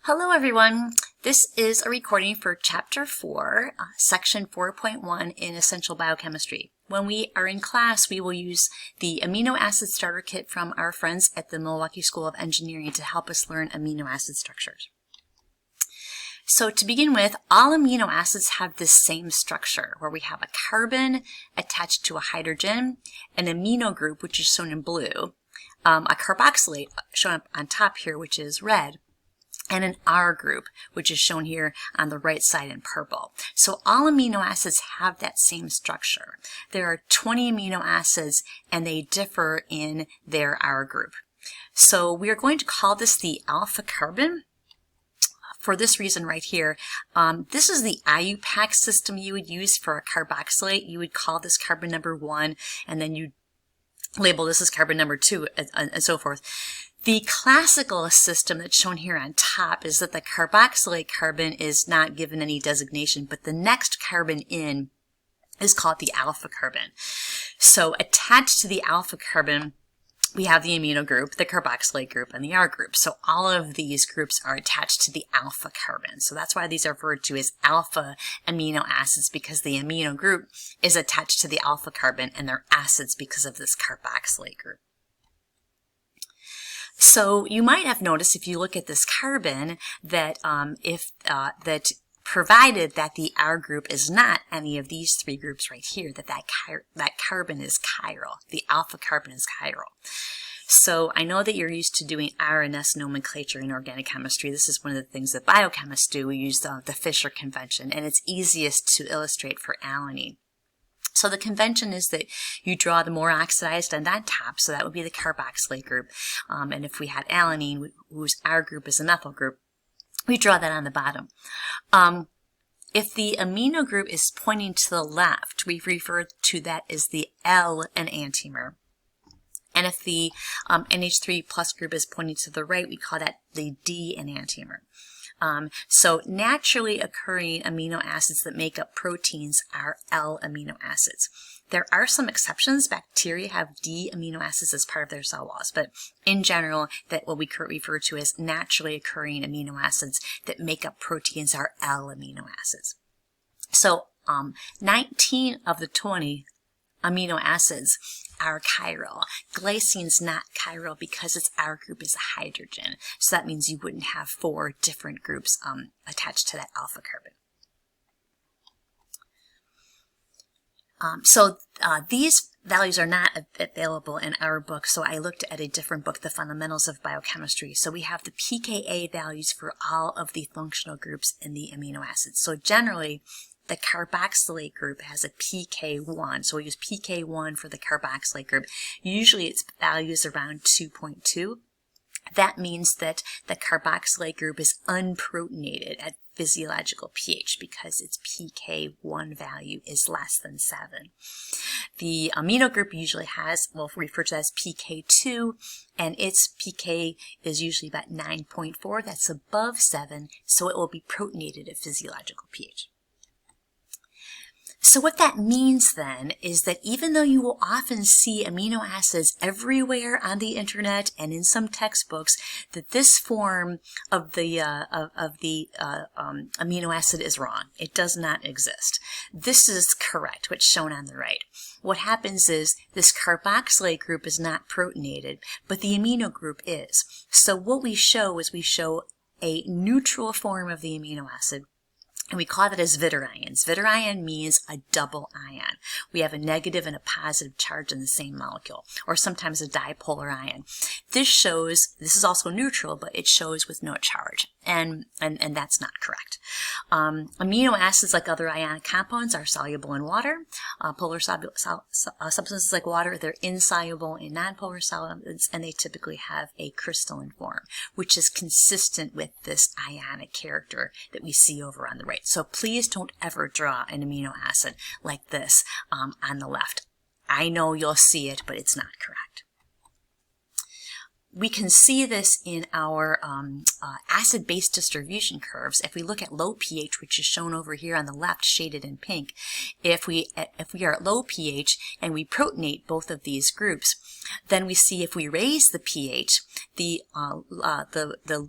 Hello everyone, this is a recording for Chapter 4, Section 4.1 in Essential Biochemistry. When we are in class, we will use the Amino Acid Starter Kit from our friends at the Milwaukee School of Engineering to help us learn amino acid structures. So to begin with, all amino acids have this same structure where we have a carbon attached to a hydrogen, an amino group, which is shown in blue, a carboxylate shown up on top here, which is red, and an R group, which is shown here on the right side in purple. So all amino acids have that same structure. There are 20 amino acids and they differ in their R group. So we are going to call this the alpha carbon for this reason right here. This is the IUPAC system you would use for a carboxylate. You would call this carbon number 1 and then you label this as carbon number 2 and so forth. The classical system that's shown here on top is that the carboxylate carbon is not given any designation, but the next carbon in is called the alpha carbon. So attached to the alpha carbon, we have the amino group, the carboxylate group, and the R group. So all of these groups are attached to the alpha carbon. So that's why these are referred to as alpha amino acids, because the amino group is attached to the alpha carbon, and they're acids because of this carboxylate group. So you might have noticed if you look at this carbon that that provided that the R group is not any of these three groups right here, that carbon is chiral. The alpha carbon is chiral. So I know that you're used to doing R and S nomenclature in organic chemistry. This is one of the things that biochemists do. We use the Fischer Convention, and it's easiest to illustrate for alanine. So the convention is that you draw the more oxidized end on top, so that would be the carboxylate group. And if we had alanine, whose R group is a methyl group, we draw that on the bottom. If the amino group is pointing to the left, we refer to that as the L enantiomer. And if the NH3 plus group is pointing to the right, we call that the D enantiomer. So naturally occurring amino acids that make up proteins are L amino acids. There are some exceptions. Bacteria have D amino acids as part of their cell walls, but in general, that what we refer to as naturally occurring amino acids that make up proteins are L amino acids. So 19 of the 20 amino acids are chiral. Glycine's not chiral because its R group is a hydrogen. So that means you wouldn't have 4 different groups attached to that alpha carbon. These values are not available in our book, so I looked at a different book, The Fundamentals of Biochemistry. So we have the pKa values for all of the functional groups in the amino acids. So generally, the carboxylate group has a pK1, so we use pK1 for the carboxylate group. Usually its value is around 2.2. That means that the carboxylate group is unprotonated at physiological pH because its pK1 value is less than 7. The amino group usually has, we'll refer to that as pK2, and its pK is usually about 9.4. That's above 7, so it will be protonated at physiological pH. So what that means then is that even though you will often see amino acids everywhere on the internet and in some textbooks, that this form of the amino acid is wrong. It does not exist. This is correct, what's shown on the right. What happens is this carboxylate group is not protonated, but the amino group is. So what we show is we show a neutral form of the amino acid, and we call that as Zwitterion. Zwitterion means a double ion. We have a negative and a positive charge in the same molecule, or sometimes a dipolar ion. This is also neutral, but it shows with no charge, and that's not correct. Amino acids, like other ionic compounds, are soluble in water. Polar substances like water, they're insoluble in nonpolar solids, and they typically have a crystalline form, which is consistent with this ionic character that we see over on the right. So please don't ever draw an amino acid like this on the left. I know you'll see it, but it's not correct. we can see this in our acid-base distribution curves. If we look at low pH, which is shown over here on the left, shaded in pink, if we are at low pH and we protonate both of these groups, then we see if we raise the pH, the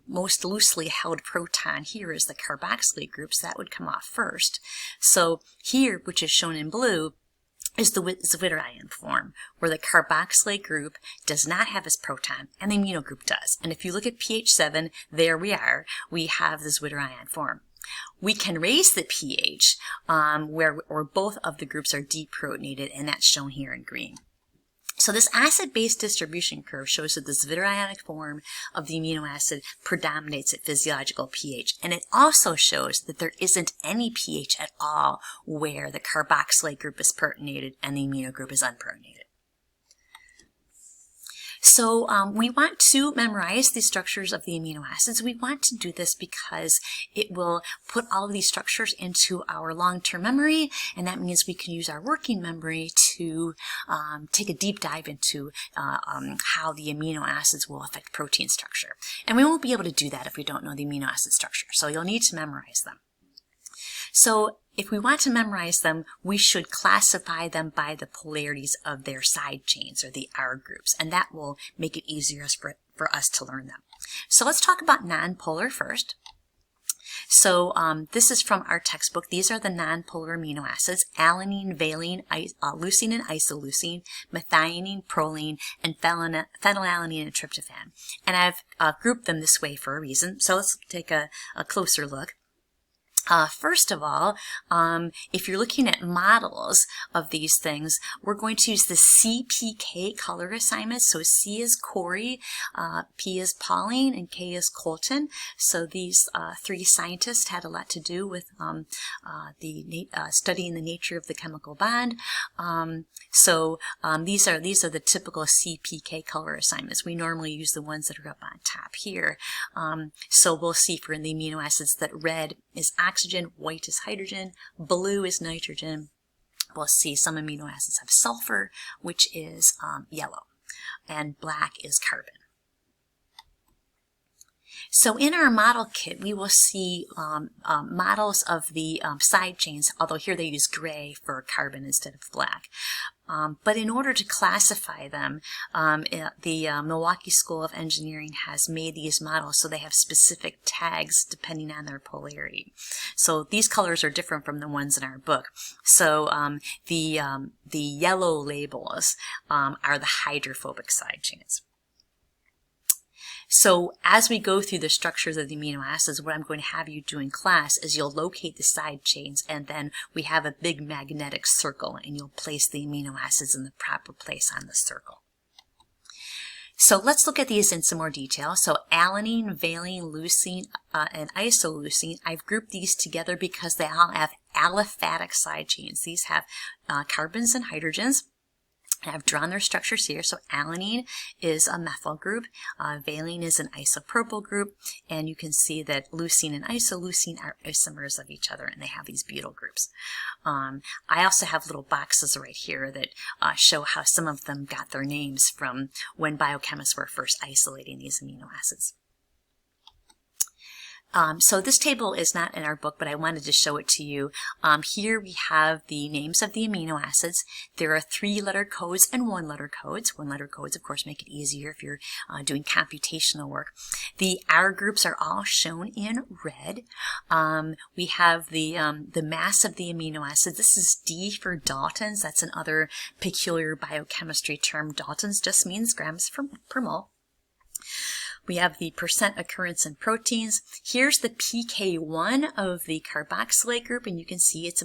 most loosely held proton here is the carboxylate group, so that would come off first. So here, which is shown in blue, is the zwitterion form, where the carboxylate group does not have its proton and the amino group does. And if you look at pH 7, there we are, we have the zwitterion form. We can raise the pH where both of the groups are deprotonated, and that's shown here in green. So this acid-base distribution curve shows that the zwitterionic form of the amino acid predominates at physiological pH. And it also shows that there isn't any pH at all where the carboxylate group is protonated and the amino group is unprotonated. So we want to memorize the structures of the amino acids. We want to do this because it will put all of these structures into our long-term memory, and that means we can use our working memory to take a deep dive into how the amino acids will affect protein structure. And we won't be able to do that if we don't know the amino acid structure, so you'll need to memorize them. So if we want to memorize them, we should classify them by the polarities of their side chains, or the R groups, and that will make it easier for us to learn them. So let's talk about nonpolar first. So this is from our textbook. These are the nonpolar amino acids: alanine, valine, leucine and isoleucine, methionine, proline, and phenylalanine and tryptophan. And I've grouped them this way for a reason. So let's take a closer look. First of all, if you're looking at models of these things, we're going to use the Cpk Color Assignments. So C is Corey, P is Pauline, and K is Colton. So these three scientists had a lot to do with studying the nature of the chemical bond. These are the typical Cpk Color Assignments. We normally use the ones that are up on top here. So we'll see for the amino acids that red is oxygen, white is hydrogen, blue is nitrogen. We'll see some amino acids have sulfur, which is yellow, and black is carbon. So in our model kit, we will see models of the side chains, although here they use gray for carbon instead of black. But in order to classify them, the Milwaukee School of Engineering has made these models so they have specific tags depending on their polarity. So these colors are different from the ones in our book. So the yellow labels are the hydrophobic side chains. So as we go through the structures of the amino acids, what I'm going to have you do in class is you'll locate the side chains, and then we have a big magnetic circle, and you'll place the amino acids in the proper place on the circle. So let's look at these in some more detail. So alanine, valine, leucine, and isoleucine, I've grouped these together because they all have aliphatic side chains. These have carbons and hydrogens. I've drawn their structures here. So alanine is a methyl group, valine is an isopropyl group, and you can see that leucine and isoleucine are isomers of each other, and they have these butyl groups. I also have little boxes right here that show how some of them got their names from when biochemists were first isolating these amino acids. So this table is not in our book, but I wanted to show it to you. Here we have the names of the amino acids. There are 3-letter codes and 1-letter codes. 1-letter codes, of course, make it easier if you're doing computational work. The R groups are all shown in red. We have the mass of the amino acids. This is D for Daltons. That's another peculiar biochemistry term. Daltons just means grams per mole. We have the percent occurrence in proteins. Here's the pK1 of the carboxylate group, and you can see it's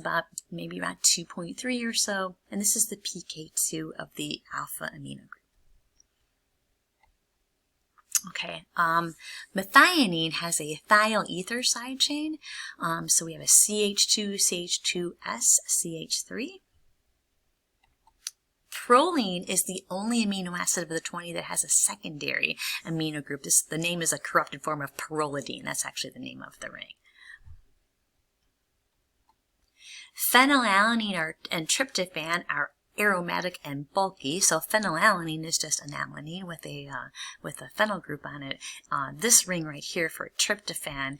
maybe around 2.3 or so. And this is the pK2 of the alpha amino group. Okay, methionine has a thiol ether side chain. So we have a CH2, CH2S, CH3. Proline is the only amino acid of the 20 that has a secondary amino group. The name is a corrupted form of pyrrolidine. That's actually the name of the ring. Phenylalanine and tryptophan are aromatic and bulky. So phenylalanine is just an alanine with a phenyl group on it. This ring right here for tryptophan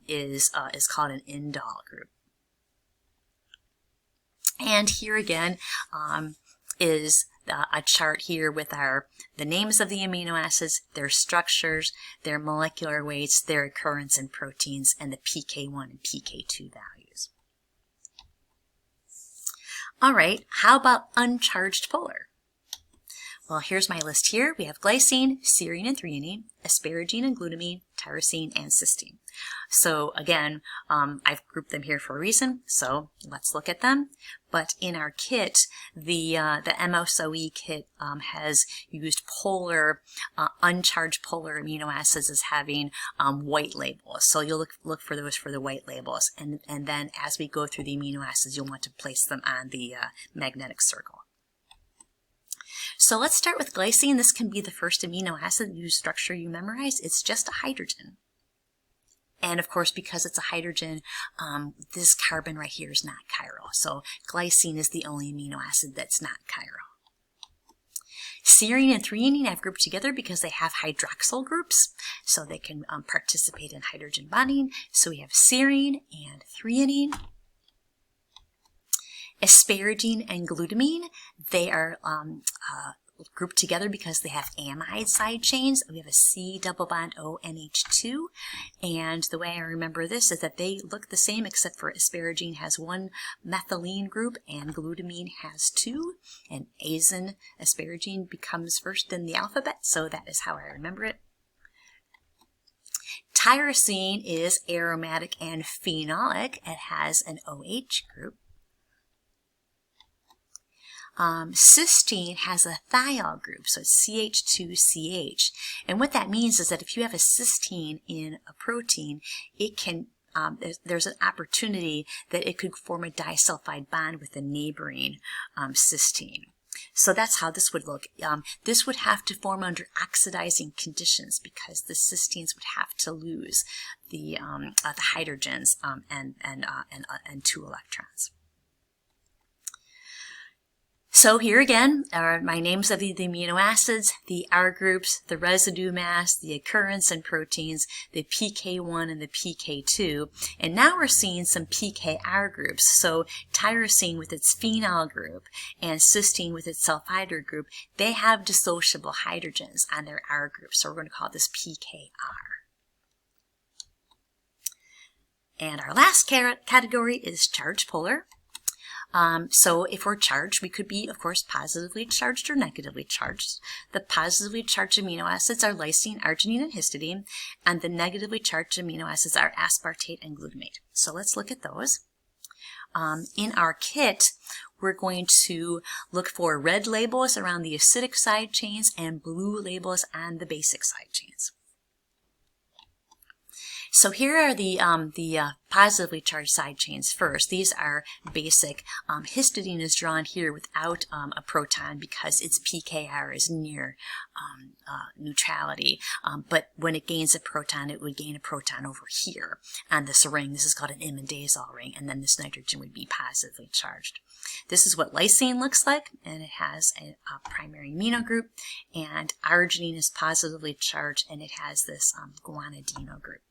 is called an indole group. And here again is a chart here with the names of the amino acids, their structures, their molecular weights, their occurrence in proteins, and the pK1 and pK2 values. All right, how about uncharged polar? Well, here's my list here. We have glycine, serine, and threonine, asparagine and glutamine, tyrosine, and cysteine. So again, I've grouped them here for a reason, so let's look at them. But in our kit, the MSOE kit has used polar, uncharged polar amino acids as having white labels. So you'll look for those for the white labels. And then as we go through the amino acids, you'll want to place them on the magnetic circle. So let's start with glycine. This can be the first amino acid whose structure you memorize. It's just a hydrogen. And of course, because it's a hydrogen, this carbon right here is not chiral. So glycine is the only amino acid that's not chiral. Serine and threonine I've grouped together because they have hydroxyl groups, so they can participate in hydrogen bonding. So we have serine and threonine. Asparagine and glutamine, they are grouped together because they have amide side chains. We have a C double bond O NH2, and the way I remember this is that they look the same except for asparagine has one methylene group and glutamine has two, and azine asparagine becomes first in the alphabet, so that is how I remember it. Tyrosine is aromatic and phenolic. It has an OH group. Cysteine has a thiol group, so it's CH2CH. And what that means is that if you have a cysteine in a protein, it can there's an opportunity that it could form a disulfide bond with a neighboring cysteine. So that's how this would look. This would have to form under oxidizing conditions because the cysteines would have to lose the hydrogens and 2 electrons. So here again are my names of the amino acids, the R groups, the residue mass, the occurrence in proteins, the pK1 and the pK2. And now we're seeing some pKr groups. So tyrosine with its phenol group and cysteine with its sulfhydride group, they have dissociable hydrogens on their R group. So we're going to call this pKr. And our last category is charged polar. So if we're charged, we could be, of course, positively charged or negatively charged. The positively charged amino acids are lysine, arginine, and histidine, and the negatively charged amino acids are aspartate and glutamate. So let's look at those. In our kit, we're going to look for red labels around the acidic side chains and blue labels on the basic side chains. So here are the positively charged side chains first. These are basic. Histidine is drawn here without a proton because its pKr is near neutrality. But when it gains a proton, it would gain a proton over here on this ring. This is called an imidazole ring, and then this nitrogen would be positively charged. This is what lysine looks like, and it has a primary amino group, and arginine is positively charged, and it has this guanidino group.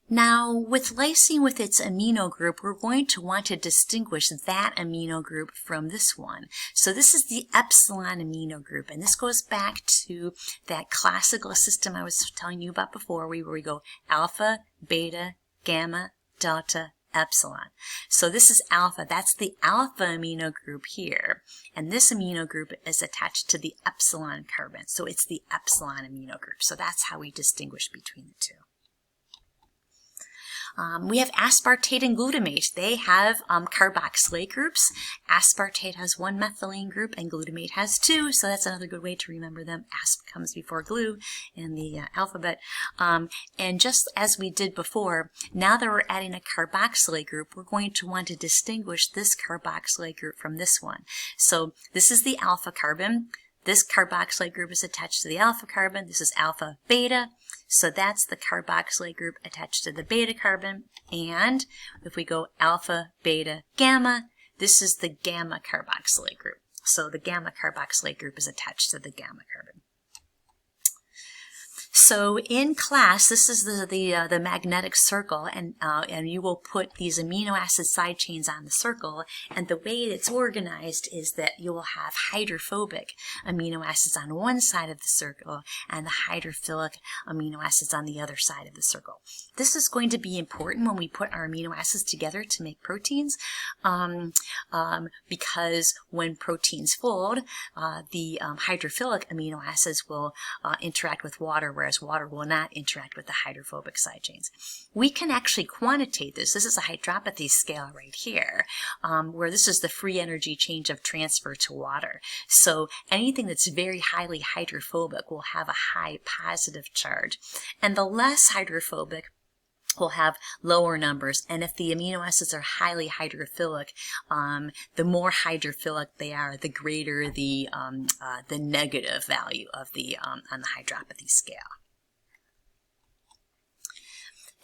Now, with lysine with its amino group, we're going to want to distinguish that amino group from this one. So this is the epsilon amino group, and this goes back to that classical system I was telling you about before, where we go alpha, beta, gamma, delta, epsilon. So this is alpha. That's the alpha amino group here, and this amino group is attached to the epsilon carbon. So it's the epsilon amino group. So that's how we distinguish between the two. We have aspartate and glutamate. They have carboxylate groups. Aspartate has one methylene group and glutamate has two, so that's another good way to remember them. Asp comes before glue in the alphabet. And just as we did before, now that we're adding a carboxylate group, we're going to want to distinguish this carboxylate group from this one. So this is the alpha carbon. This carboxylate group is attached to the alpha carbon. This is alpha beta. So that's the carboxylate group attached to the beta carbon. And if we go alpha, beta, gamma, this is the gamma carboxylate group. So the gamma carboxylate group is attached to the gamma carbon. So in class, this is the magnetic circle, and you will put these amino acid side chains on the circle, and the way it's organized is that you will have hydrophobic amino acids on one side of the circle and the hydrophilic amino acids on the other side of the circle. This is going to be important when we put our amino acids together to make proteins, because when proteins fold, the hydrophilic amino acids will interact with water, whereas water will not interact with the hydrophobic side chains. We can actually quantitate this. This is a hydropathy scale right here, where this is the free energy change of transfer to water. So anything that's very highly hydrophobic will have a high positive charge, and the less hydrophobic will have lower numbers. And if the amino acids are highly hydrophilic, the more hydrophilic they are, the greater the negative value of the on the hydropathy scale.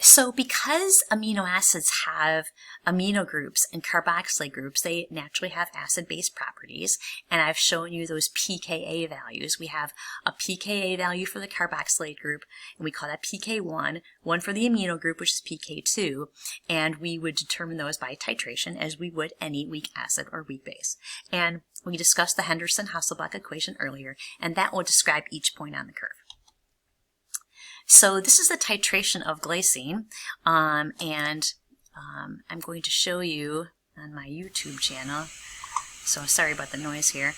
So because amino acids have amino groups and carboxylate groups, they naturally have acid-base properties, and I've shown you those pKa values. We have a pKa value for the carboxylate group, and we call that pK1, one for the amino group, which is pK2, and we would determine those by titration as we would any weak acid or weak base. And we discussed the Henderson-Hasselbalch equation earlier, and that will describe each point on the curve. So this is the titration of glycine, and I'm going to show you on my YouTube channel. So sorry about the noise here.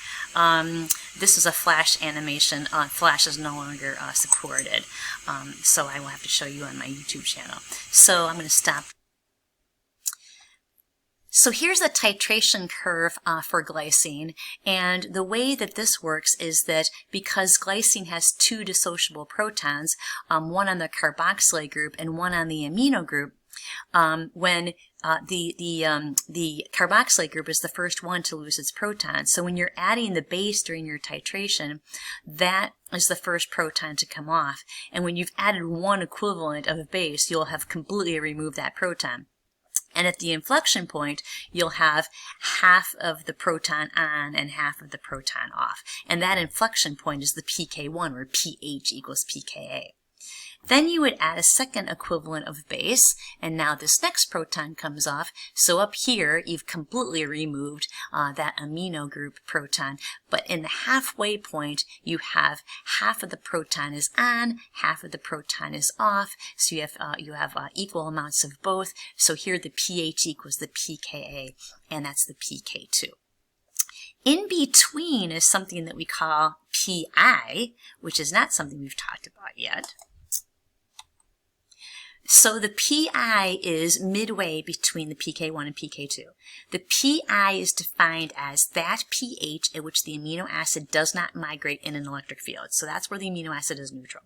This is a flash animation. Flash is no longer supported, so I will have to show you on my YouTube channel. So I'm going to stop. So here's the titration curve for glycine, and the way that this works is that because glycine has two dissociable protons, one on the carboxylate group and one on the amino group, when the carboxylate group is the first one to lose its proton. So when you're adding the base during your titration, that is the first proton to come off, and when you've added one equivalent of a base, you'll have completely removed that proton. And at the inflection point, you'll have half of the proton on and half of the proton off. And that inflection point is the pK1, where pH equals pKa. Then you would add a second equivalent of base, and now this next proton comes off. So up here, you've completely removed that amino group proton. But in the halfway point, you have half of the proton is on, half of the proton is off. So you have equal amounts of both. So here the pH equals the pKa, and that's the pK2. In between is something that we call pi, which is not something we've talked about yet. So the pi is midway between the pK1 and pK2. The pi is defined as that pH at which the amino acid does not migrate in an electric field. So that's where the amino acid is neutral.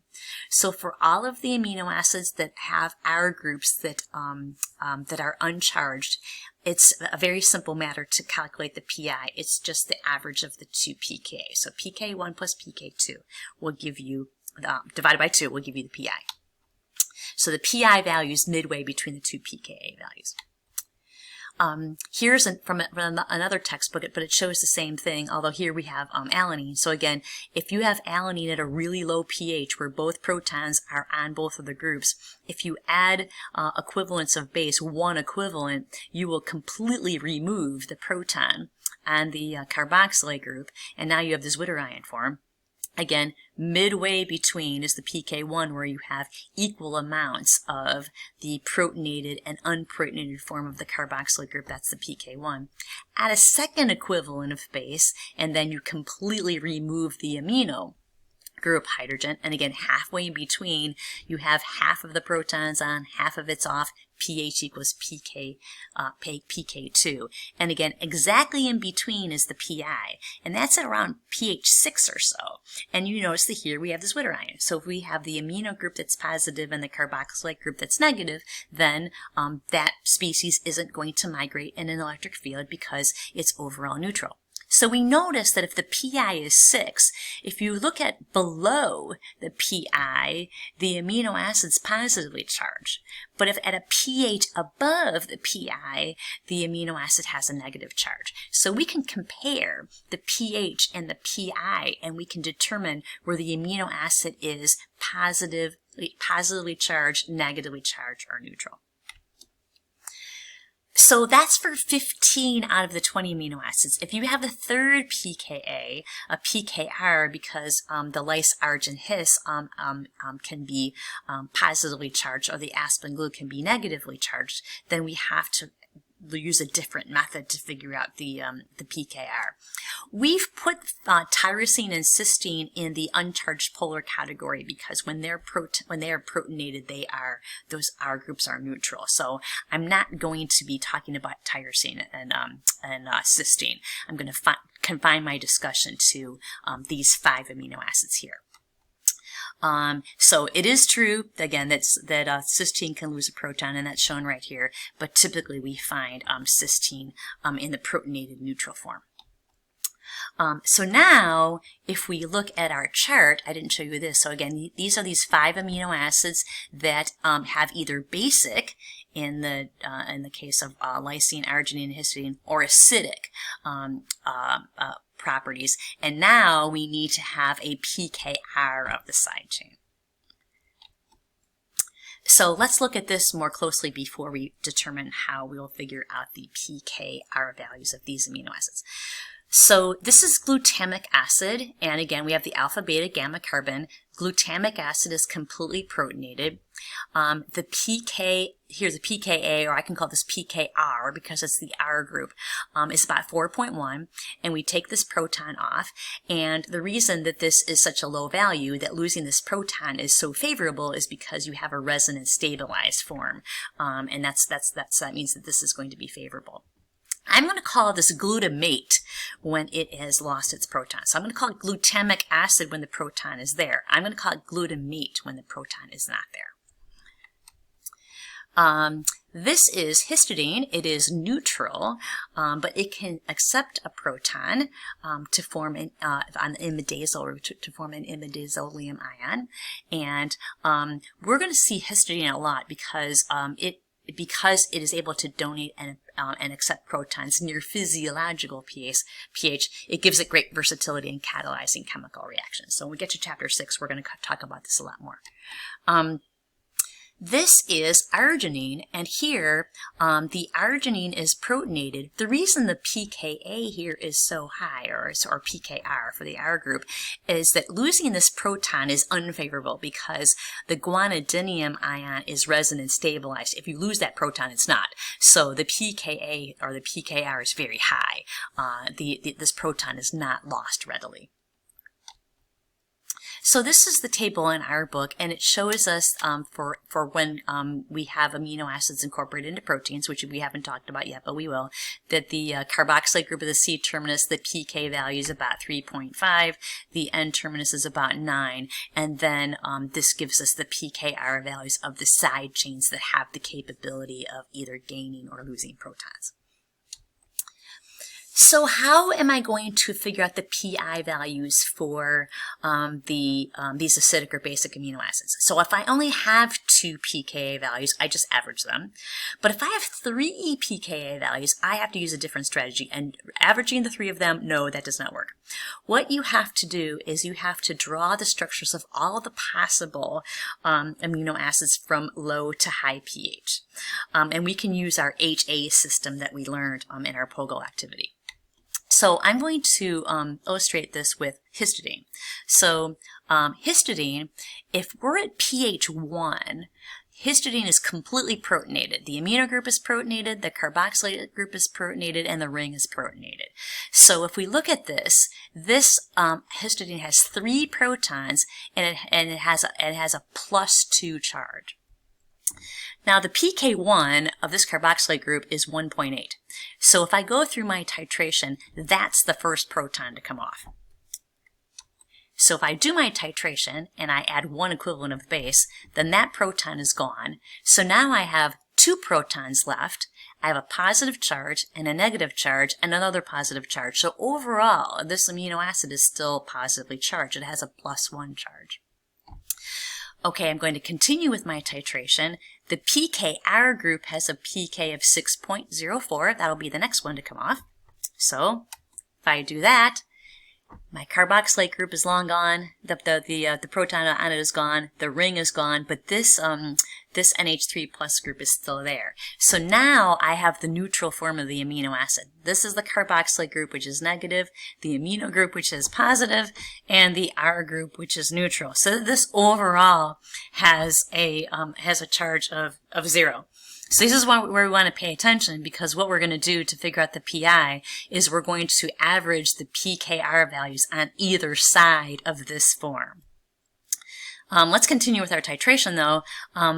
So for all of the amino acids that have R groups that are uncharged, it's a very simple matter to calculate the pi. It's just the average of the two pKa. So pK1 plus pK2 will give you, divided by 2, will give you the pi. So the pi value is midway between the two pKa values. Here's from another textbook, but it shows the same thing, although here we have alanine. So again, if you have alanine at a really low pH where both protons are on both of the groups, if you add equivalents of base, one equivalent, you will completely remove the proton on the carboxylate group, and now you have the zwitterion form. Again, midway between is the pK1, where you have equal amounts of the protonated and unprotonated form of the carboxylate group. That's the pK1. Add a second equivalent of base, and then you completely remove the amino group hydrogen. And again, halfway in between, you have half of the protons on, half of it's off. pH equals pK2. And again, exactly in between is the pi, and that's at around pH 6 or so. And you notice that here we have the zwitterion. So if we have the amino group that's positive and the carboxylate group that's negative, then that species isn't going to migrate in an electric field because it's overall neutral. So we notice that if the pi is 6, if you look at below the pi, the amino acid is positively charged. But if at a pH above the pi, the amino acid has a negative charge. So we can compare the pH and the pi, and we can determine where the amino acid is positively charged, negatively charged, or neutral. So that's for 15 out of the 20 amino acids. If you have a third pKa, a pKr, because the lyse, arg, and his can be positively charged, or the asp and glu can be negatively charged, then we have to use a different method to figure out the pKr. We've put tyrosine and cysteine in the uncharged polar category because when they are protonated, those R groups are neutral. So I'm not going to be talking about tyrosine and cysteine. I'm going to confine my discussion to these 5 amino acids here. So it is true, again, that cysteine can lose a proton, and that's shown right here, but typically we find cysteine in the protonated neutral form. So now, if we look at our chart, I didn't show you this, so again, these are these 5 amino acids that have either basic, in the case of lysine, arginine, and histidine, or acidic properties, and now we need to have a pKr of the side chain. So let's look at this more closely before we determine how we'll figure out the pKr values of these amino acids. So this is glutamic acid, and again we have the alpha, beta, gamma carbon. Glutamic acid is completely protonated. The pKa, or I can call this pKr because it's the R group, is about 4.1, and we take this proton off, and the reason that this is such a low value, that losing this proton is so favorable, is because you have a resonance stabilized form, and that means that this is going to be favorable. I'm going to call this glutamate when it has lost its proton. So I'm going to call it glutamic acid when the proton is there. I'm going to call it glutamate when the proton is not there. This is histidine. It is neutral, but it can accept a proton to form an imidazole, or to form an imidazolium ion. And we're going to see histidine a lot because it is able to donate and accept protons near physiological pH, it gives it great versatility in catalyzing chemical reactions. So when we get to chapter 6, we're going to talk about this a lot more. This is arginine, and here the arginine is protonated. The reason the pKa here is so high, or pKr for the R group, is that losing this proton is unfavorable because the guanidinium ion is resonance stabilized. If you lose that proton, it's not. So the pKa, or the pKr, is very high. This proton is not lost readily. So this is the table in our book, and it shows us for when we have amino acids incorporated into proteins, which we haven't talked about yet, but we will, that the carboxylate group of the C terminus, the pK value is about 3.5, the N terminus is about 9, and then this gives us the pKr values of the side chains that have the capability of either gaining or losing protons. So how am I going to figure out the PI values for these acidic or basic amino acids? So if I only have 2 pKa values, I just average them. But if I have 3 pKa values, I have to use a different strategy. And averaging the 3 of them, no, that does not work. What you have to do is you have to draw the structures of all the possible amino acids from low to high pH. And we can use our HA system that we learned in our POGO activity. So I'm going to illustrate this with histidine. So histidine, if we're at pH 1, histidine is completely protonated. The amino group is protonated, the carboxylate group is protonated, and the ring is protonated. So if we look at this histidine has 3 protons, and it has a +2 charge. Now the pK1 of this carboxylate group is 1.8. So if I go through my titration, that's the first proton to come off. So if I do my titration and I add 1 equivalent of base, then that proton is gone. So now I have 2 protons left. I have a positive charge and a negative charge and another positive charge. So overall, this amino acid is still positively charged. It has a +1 charge. Okay, I'm going to continue with my titration. The pKr group has a pK of 6.04. That'll be the next one to come off. So if I do that, my carboxylate group is long gone. The proton on it is gone. The ring is gone, but this NH3 plus group is still there. So now I have the neutral form of the amino acid. This is the carboxylate group, which is negative, the amino group, which is positive, and the R group, which is neutral. So this overall has a charge of 0. So this is where we want to pay attention, because what we're going to do to figure out the PI is we're going to average the pKr values on either side of this form. Let's continue with our titration though.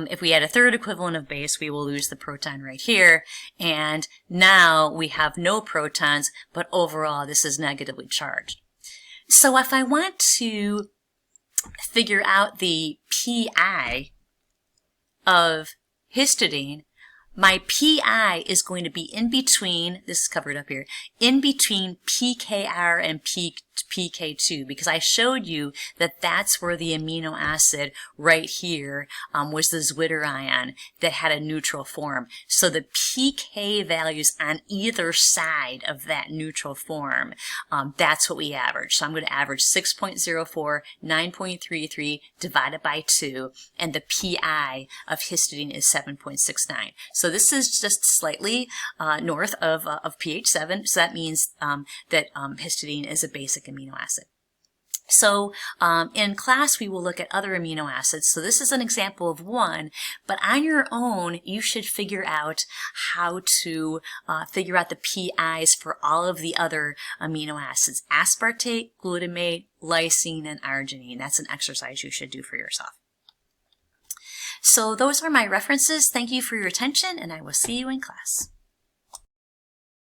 If we add a third equivalent of base, we will lose the proton right here. And now we have no protons, but overall this is negatively charged. So if I want to figure out the PI of histidine, my PI is going to be in between, this is covered up here, in between pKr and pK2, because I showed you that that's where the amino acid right here was the zwitterion that had a neutral form. So the pK values on either side of that neutral form, that's what we average. So I'm going to average 6.04, 9.33 divided by 2, and the PI of histidine is 7.69. So this is just slightly north of pH 7, so that means that histidine is a basic amino acid. So in class we will look at other amino acids. So this is an example of one, but on your own you should figure out how to figure out the PIs for all of the other amino acids: aspartate, glutamate, lysine, and arginine. That's an exercise you should do for yourself. So those are my references. Thank you for your attention, and I will see you in class.